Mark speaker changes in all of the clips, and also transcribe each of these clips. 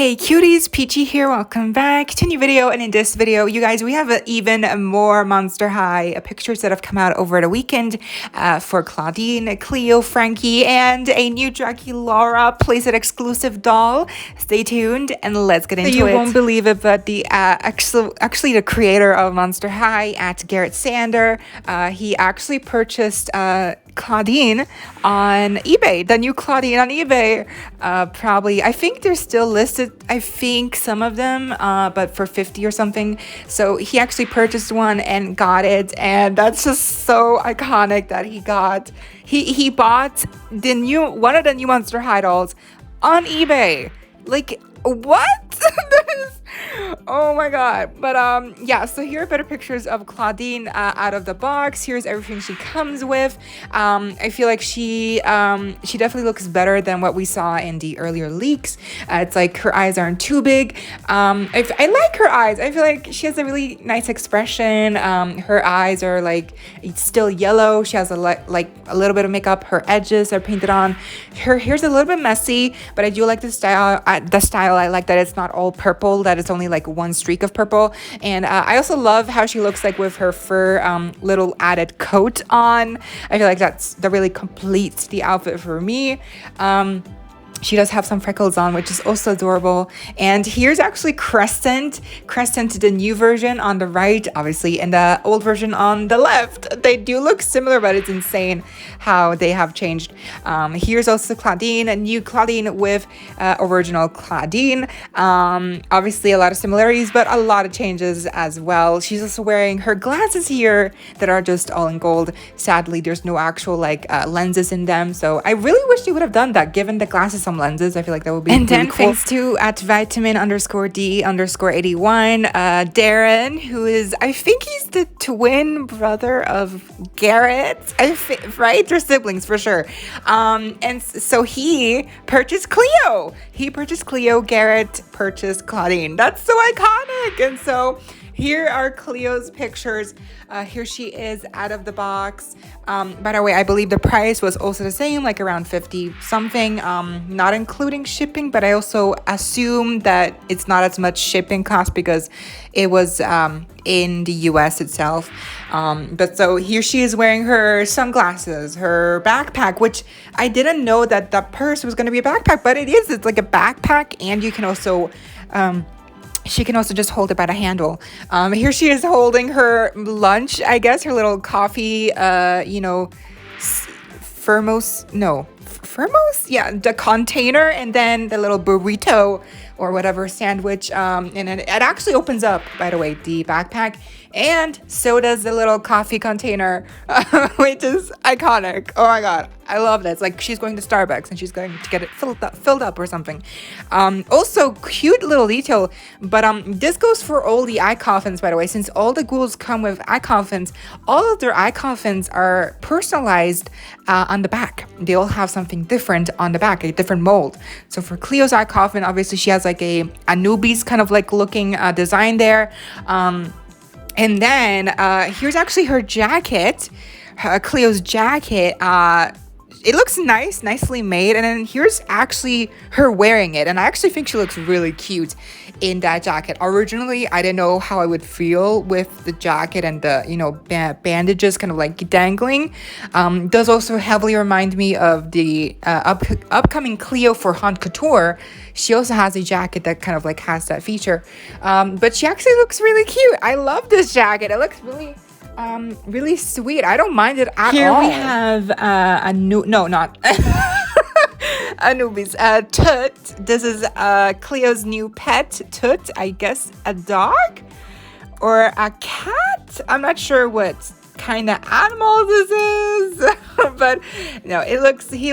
Speaker 1: Hey cuties, Peachy here. Welcome back to a new video. And in this video, you guys, we have even more Monster High pictures that have come out over the weekend for Claudine, Cleo, Frankie, and a new Draculaura Playset exclusive doll. Stay tuned and let's get into it. You won't believe it, but the actually the creator of Monster High at Garrett Sander, he actually purchased Claudine on eBay, the new Claudine on eBay. Probably, I think they're still listed, I think some of them, but for 50 or something. So he actually purchased one and got it, and that's just so iconic that he bought the new one of the new Monster High dolls on eBay. Like, what? Oh my god. But yeah, so here are better pictures of Claudine out of the box. Here's everything she comes with. I feel like she definitely looks better than what we saw in the earlier leaks. It's like her eyes aren't too big. I like her eyes. I feel like she has a really nice expression. Her eyes are like still yellow. She has a little bit of makeup. Her edges are painted on. Her hair's a little bit messy, but I do like the style. I like that it's not all purple, that it's only like one streak of purple. And I also love how she looks like with her fur little added coat on. I feel like that really completes the outfit for me. She does have some freckles on, which is also adorable. And here's actually Crescent, the new version on the right, obviously, and the old version on the left. They do look similar, but it's insane how they have changed. Here's also Claudine, a new Claudine with original Claudine. Obviously, a lot of similarities, but a lot of changes as well. She's also wearing her glasses here that are just all in gold. Sadly, there's no actual lenses in them, so I really wish they would have done that, given the glasses lenses. I feel like that would be really cool. And then thanks to @vitamin_D_81 Darren, who is, I think he's the twin brother of Garrett, right? They're siblings for sure. And so he purchased Cleo. Garrett purchased Claudine. That's so iconic. And so here are Cleo's pictures. Here she is out of the box. By the way, I believe the price was also the same, like around 50 something, not including shipping, but I also assume that it's not as much shipping cost because it was in the US itself. But so here she is wearing her sunglasses, her backpack, which I didn't know that purse was going to be a backpack, but it is. It's like a backpack, and you can also she can also just hold it by the handle. Here she is holding her lunch, I guess, her little coffee, thermos? Yeah, the container, and then the little burrito or whatever sandwich. And it actually opens up, by the way, the backpack. And so does the little coffee container, which is iconic. Oh my god, I love this. Like, she's going to Starbucks and she's going to get it filled up or something. Also, cute little detail, but this goes for all the eye coffins, by the way. Since all the ghouls come with eye coffins, all of their eye coffins are personalized on the back. They all have something different on the back, a different mold. So for Cleo's eye coffin, obviously she has like a Anubis kind of like looking design there. And then here's actually her jacket, Cleo's jacket. It looks nicely made. And then here's actually her wearing it. And I actually think she looks really cute in that jacket. Originally, I didn't know how I would feel with the jacket and the, bandages kind of like dangling. Does also heavily remind me of the upcoming Cleo for Haute Couture. She also has a jacket that kind of like has that feature. But she actually looks really cute. I love this jacket. It looks really sweet. I don't mind it at all. Here we have Anubis, Toot. This is Cleo's new pet, Toot. I guess a dog or a cat. I'm not sure what kind of animal this is, but no, he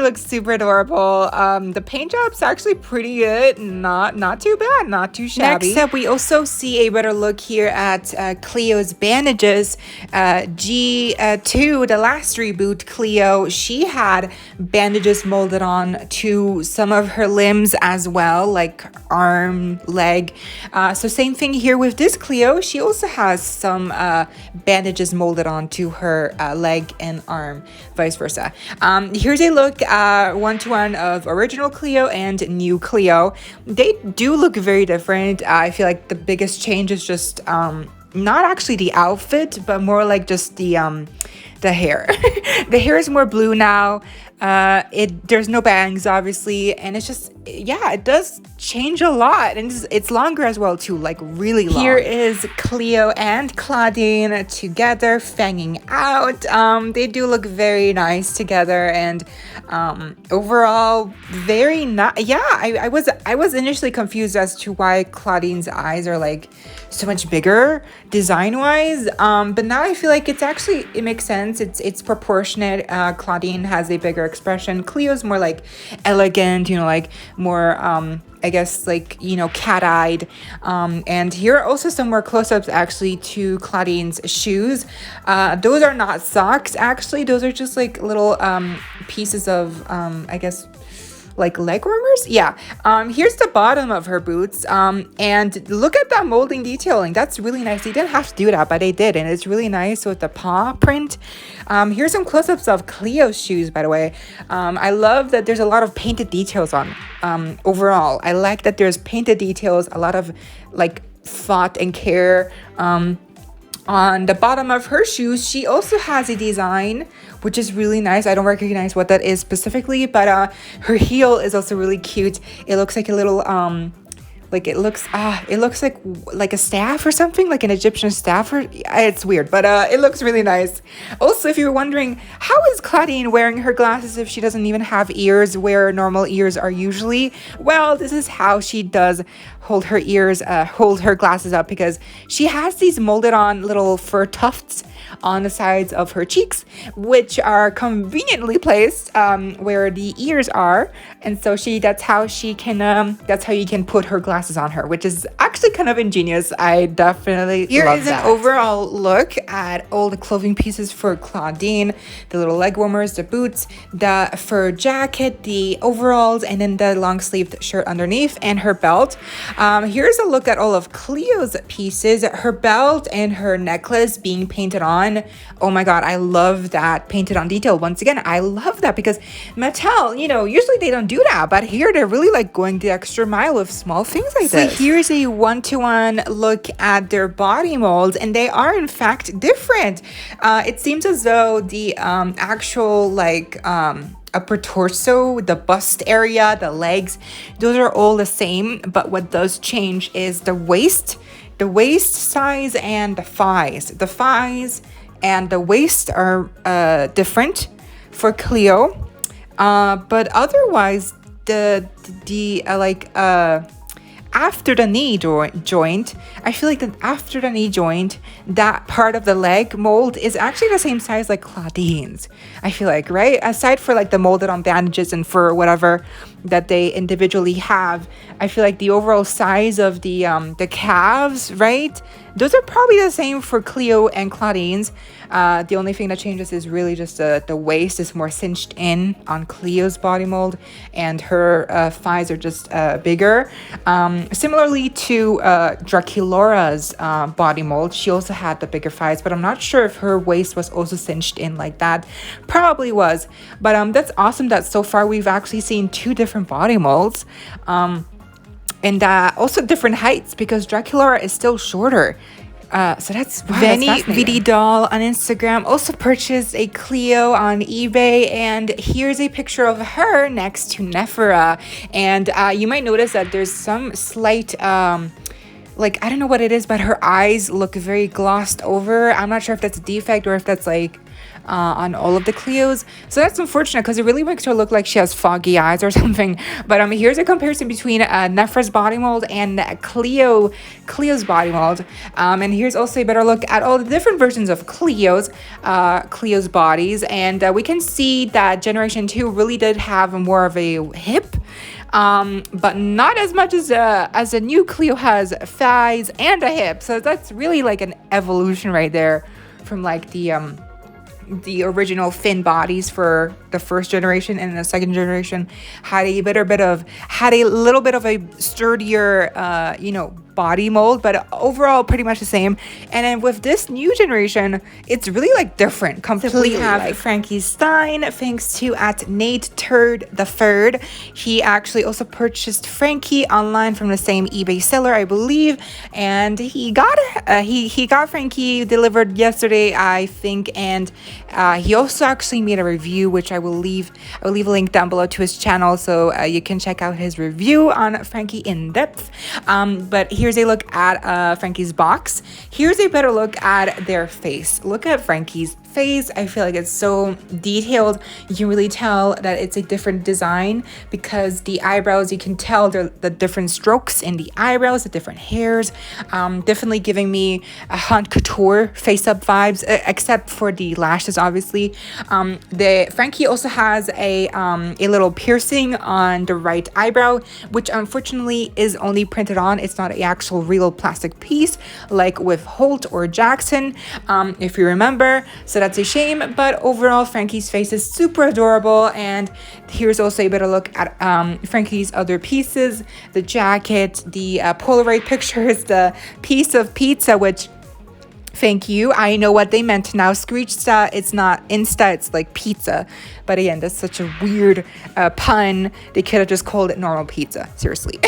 Speaker 1: looks super adorable. The paint job's actually pretty good, not too bad, not too shabby. Next up, we also see a better look here at Cleo's bandages. G2, the last reboot Cleo, she had bandages molded on to some of her limbs as well, like arm, leg. So same thing here with this Cleo. She also has some bandages molded on to her leg and arm, vice versa. Here's a look one-to-one of original Cleo and new Cleo. They do look very different. I feel like the biggest change is just not actually the outfit, but more like just the hair. The hair is more blue now. There's no bangs, obviously, and it's just, yeah, it does change a lot, and it's longer as well too, like really long. Here is Cleo and Claudine together fanging out. They do look very nice together, and overall very nice. Yeah, I was initially confused as to why Claudine's eyes are like so much bigger design wise, but now I feel like it makes sense. It's proportionate. Claudine has a bigger expression. Cleo's more like elegant, like more I guess like cat-eyed. And here are also some more close-ups actually to Claudine's shoes. Those are not socks actually, those are just like little pieces of I guess like leg warmers. Yeah. Here's the bottom of her boots, and look at that molding detailing. That's really nice. They didn't have to do that, but they did, and it's really nice with the paw print. Here's some close-ups of Cleo's shoes, by the way. I love that there's a lot of painted details on overall. I like that there's painted details, a lot of like thought and care. On the bottom of her shoes, she also has a design, which is really nice. I don't recognize what that is specifically, but her heel is also really cute. It looks like a little like it looks like a staff or something, like an Egyptian staff, or it's weird, but it looks really nice. Also, if you're wondering, how is Claudine wearing her glasses if she doesn't even have ears where normal ears are usually? Well, this is how she does hold her glasses up, because she has these molded on little fur tufts on the sides of her cheeks, which are conveniently placed where the ears are, and so that's how you can put her glasses on her, which is actually kind of ingenious. I definitely love that. Here is an overall look at all the clothing pieces for Claudine: the little leg warmers, the boots, the fur jacket, the overalls, and then the long sleeved shirt underneath, and her belt. Here's a look at all of Cleo's pieces: her belt and her necklace being painted on. Oh my god, I love that painted on detail. Once again, I love that, because Mattel, usually they don't do that, but here they're really like going the extra mile with small things like this. So here's a one-to-one look at their body molds, and they are in fact different. It seems as though the actual like upper torso, the bust area, the legs, those are all the same, but what does change is the waist size and the thighs. The thighs and the waist are different for Cleo, but otherwise the after the knee joint, I feel like that after the knee joint, that part of the leg mold is actually the same size like Claudine's. I feel like, right? Aside for like the molded on bandages and for whatever that they individually have, I feel like the overall size of the calves, right? Those are probably the same for Cleo and Claudine's. The only thing that changes is really just the waist is more cinched in on Cleo's body mold, and her thighs are just bigger. Similarly to Draculaura's body mold, she also had the bigger thighs, but I'm not sure if her waist was also cinched in like that. Probably was, but that's awesome that so far we've actually seen two different body molds. And also different heights, because Draculaura is still shorter. So that's Vanny VD Doll on Instagram also purchased a Cleo on eBay, and here's a picture of her next to Nephra. And you might notice that there's some slight like, I don't know what it is, but her eyes look very glossed over. I'm not sure if that's a defect or if that's like on all of the Cleos. So that's unfortunate, because it really makes her look like she has foggy eyes or something. But here's a comparison between Nephra's body mold and Cleo's body mold. And here's also a better look at all the different versions of Cleo's bodies. And we can see that Generation 2 really did have more of a hip, but not as much as a new Cleo has thighs and a hip. So that's really like an evolution right there from like the original thin bodies for the first generation, and the second generation had a little bit of a sturdier, body mold, but overall pretty much the same. And then with this new generation, it's really like different completely. We have like Frankie Stein, thanks to at Nate Turd the Third. He actually also purchased Frankie online from the same eBay seller, I believe, and he got Frankie delivered yesterday, I think, and he also actually made a review, which I will leave a link down below to his channel, so you can check out his review on Frankie in depth. But here's a look at Frankie's box. Here's a better look at their face. Look at Frankie's face. I feel like it's so detailed. You can really tell that it's a different design because the eyebrows, you can tell the different strokes in the eyebrows, the different hairs. Definitely giving me a Hunt Couture face-up vibes, except for the lashes, obviously. The Frankie also has a little piercing on the right eyebrow, which unfortunately is only printed on. It's not an actual real plastic piece like with Holt or Jackson, if you remember. So that's a shame, but overall Frankie's face is super adorable. And here's also a better look at Frankie's other pieces: the jacket, the Polaroid pictures, the piece of pizza, which, thank you, I know what they meant now. Screechsta, it's not Insta, it's like pizza. But again, that's such a weird pun. They could have just called it normal pizza, seriously.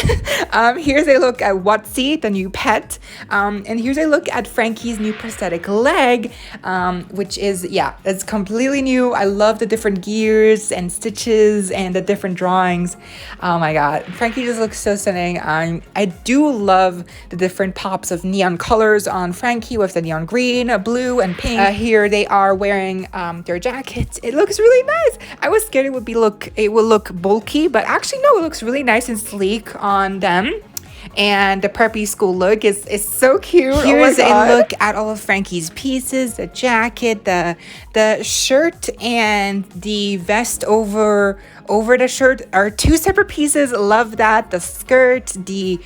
Speaker 1: Here's a look at Watsy, the new pet. And here's a look at Frankie's new prosthetic leg, which is, yeah, it's completely new. I love the different gears and stitches and the different drawings. Oh my God, Frankie just looks so stunning. I do love the different pops of neon colors on Frankie with the neon green, blue, and pink. Here they are wearing their jackets. It looks really nice. I was scared it would look bulky, but actually no, it looks really nice and sleek on them. And the preppy school look is so cute. Here's a look at all of Frankie's pieces: the jacket, the shirt, and the vest over the shirt are two separate pieces. Love that. The skirt, the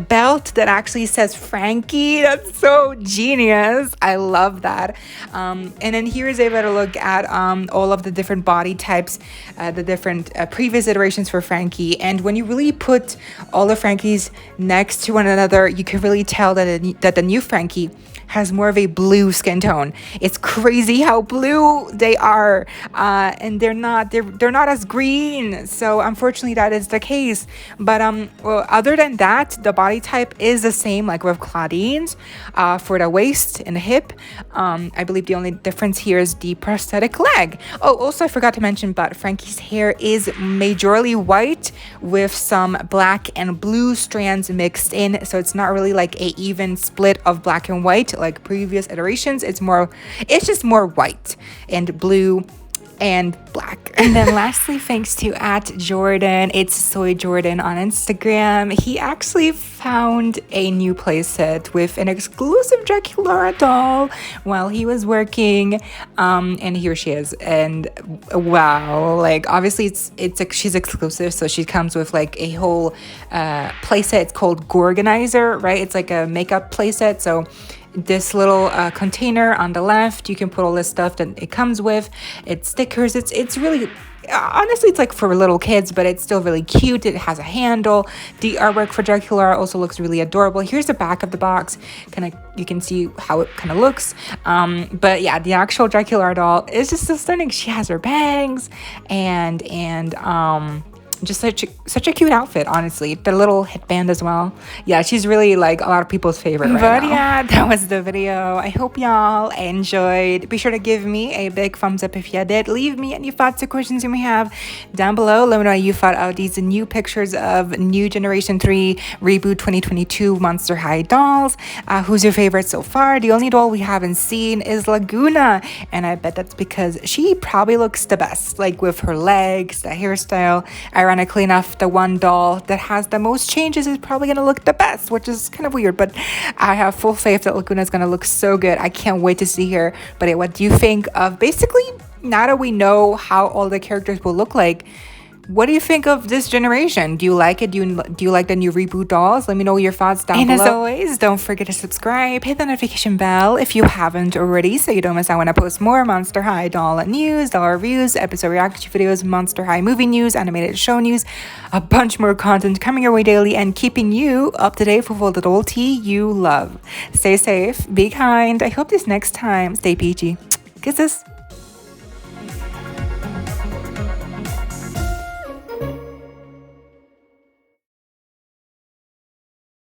Speaker 1: belt that actually says Frankie. That's so genius. I love that. And then here's a better look at all of the different body types, the different previous iterations for Frankie. And when you really put all of Frankie's next to one another, you can really tell that the new Frankie has more of a blue skin tone. It's crazy how blue they are, and they're not as green. So unfortunately that is the case. But well, other than that, the body type is the same, like with Claudeen's, for the waist and the hip. I believe the only difference here is the prosthetic leg. Oh, also I forgot to mention, but Frankie's hair is majorly white with some black and blue strands mixed in, so it's not really like a even split of black and white like previous iterations. It's just more white and blue and black. And then lastly, thanks to at Jordan, it's Soy Jordan on Instagram, he actually found a new playset with an exclusive Draculaura doll while he was working, and here she is. And wow, like obviously she's exclusive, so she comes with like a whole playset. It's called Gore-Ganizer, right? It's like a makeup playset. So this little container on the left, you can put all this stuff that it comes with. It's stickers. It's really, honestly, it's like for little kids, but it's still really cute. It has a handle. The artwork for Draculaura also looks really adorable. Here's the back of the box. You can see how it kind of looks. But yeah, the actual Draculaura doll is just so stunning. She has her bangs and just such a cute outfit, honestly. The little headband as well. Yeah, she's really like a lot of people's favorite right now. Yeah, that was the video. I hope y'all enjoyed. Be sure to give me a big thumbs up if you did. Leave me any thoughts or questions you may have down below. Let me know how you thought of these new pictures of new Generation 3 Reboot 2022 Monster High dolls. Who's your favorite so far? The only doll we haven't seen is Laguna, and I bet that's because she probably looks the best, like with her legs, the hairstyle. Ironically enough, the one doll that has the most changes is probably going to look the best, which is kind of weird, but I have full faith that Laguna is going to look so good. I can't wait to see her. But what do you think of basically, now that we know how all the characters will look like, what do you think of this generation? Do you like it? Do you like the new Reboot dolls? Let me know your thoughts down below. And as always, don't forget to subscribe, hit the notification bell if you haven't already, so you don't miss out when I post more Monster High doll news, doll reviews, episode reaction videos, Monster High movie news, animated show news, a bunch more content coming your way daily and keeping you up to date with all the doll tea you love. Stay safe, be kind. I hope this next time, stay peachy. Kisses.